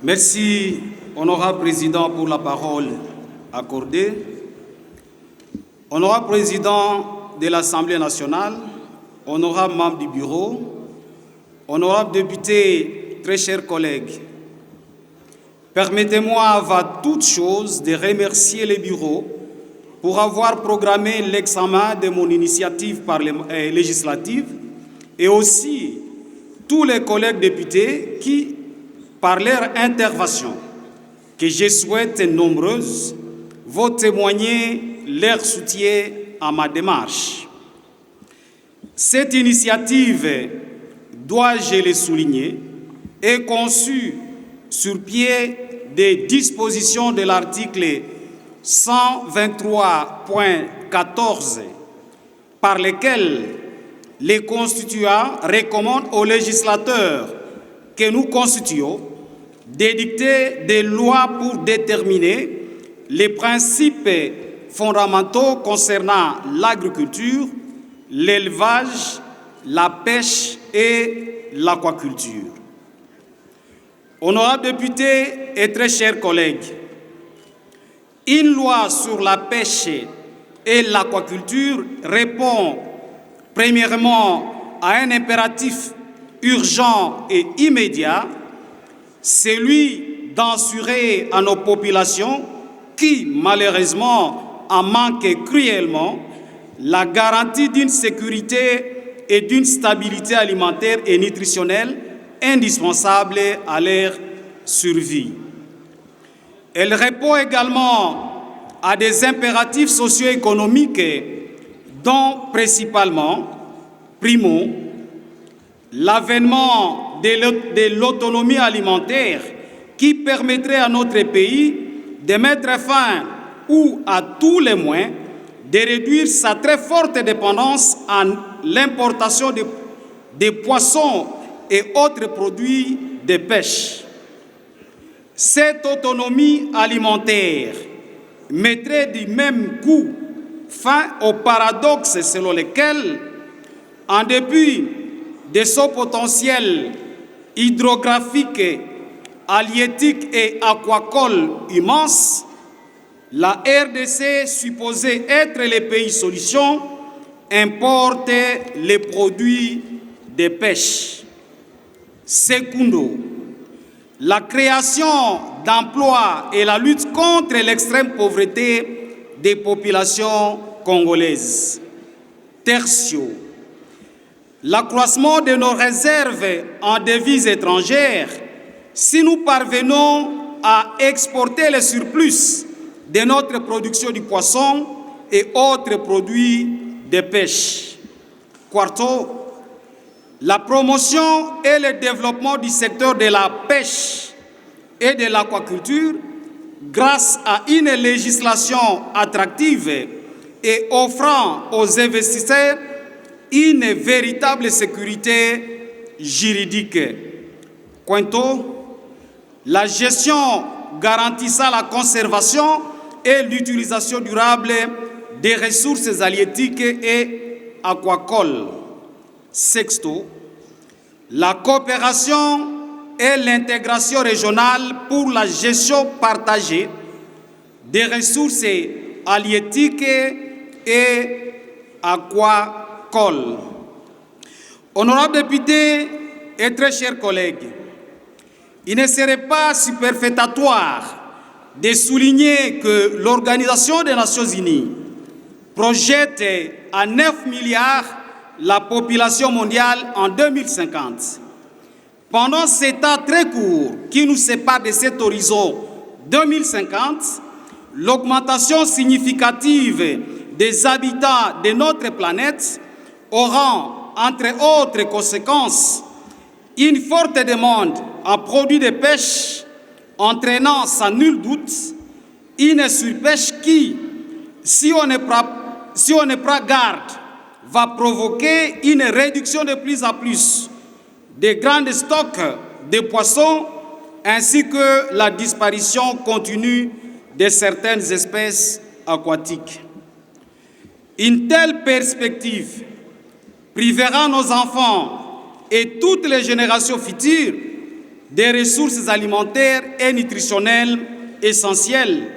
Merci, honorable président, pour la parole accordée. Honorable président de l'Assemblée nationale, honorable membre du bureau, honorable député, très chers collègues, permettez-moi avant toute chose de remercier le bureau pour avoir programmé l'examen de mon initiative législative et aussi tous les collègues députés qui, par leur intervention, que je souhaite nombreuses, vont témoigner leur soutien à ma démarche. Cette initiative, dois-je le souligner, est conçue sur pied des dispositions de l'article 123.14 par lesquelles les constituants recommandent aux législateurs que nous constituons d'édicter des lois pour déterminer les principes fondamentaux concernant l'agriculture, l'élevage, la pêche et l'aquaculture. Honorables députés et très chers collègues, une loi sur la pêche et l'aquaculture répond premièrement à un impératif urgent et immédiat, celui d'assurer à nos populations qui, malheureusement, en manquent cruellement, la garantie d'une sécurité et d'une stabilité alimentaire et nutritionnelle indispensable à leur survie. Elle répond également à des impératifs socio-économiques dont principalement, primo, l'avènement de l'autonomie alimentaire qui permettrait à notre pays de mettre fin, ou à tous les moins, de réduire sa très forte dépendance à l'importation de poissons et autres produits de pêche. Cette autonomie alimentaire mettrait du même coup fin au paradoxe selon lequel, en dépit de son potentiel hydrographique, halieutique et aquacole immense, la RDC, supposée être le pays solution, importe les produits de pêche. Secundo, la création d'emplois et la lutte contre l'extrême pauvreté des populations congolaises. Tertio, l'accroissement de nos réserves en devises étrangères, si nous parvenons à exporter le surplus de notre production du poisson et autres produits de pêche. Quarto, la promotion et le développement du secteur de la pêche et de l'aquaculture grâce à une législation attractive et offrant aux investisseurs une véritable sécurité juridique. Quinto, la gestion garantissant la conservation et l'utilisation durable des ressources halieutiques et aquacoles. Sexto, la coopération et l'intégration régionale pour la gestion partagée des ressources halieutiques et aquacoles. Honorables députés et très chers collègues, il ne serait pas superfétatoire de souligner que l'Organisation des Nations Unies projette à 9 milliards la population mondiale en 2050. Pendant ce temps très court qui nous sépare de cet horizon 2050, l'augmentation significative des habitants de notre planète aura, entre autres conséquences, une forte demande en produits de pêche, entraînant sans nul doute une surpêche qui, si on ne prend garde, va provoquer une réduction de plus en plus des grands stocks de poissons ainsi que la disparition continue de certaines espèces aquatiques. Une telle perspective privera nos enfants et toutes les générations futures des ressources alimentaires et nutritionnelles essentielles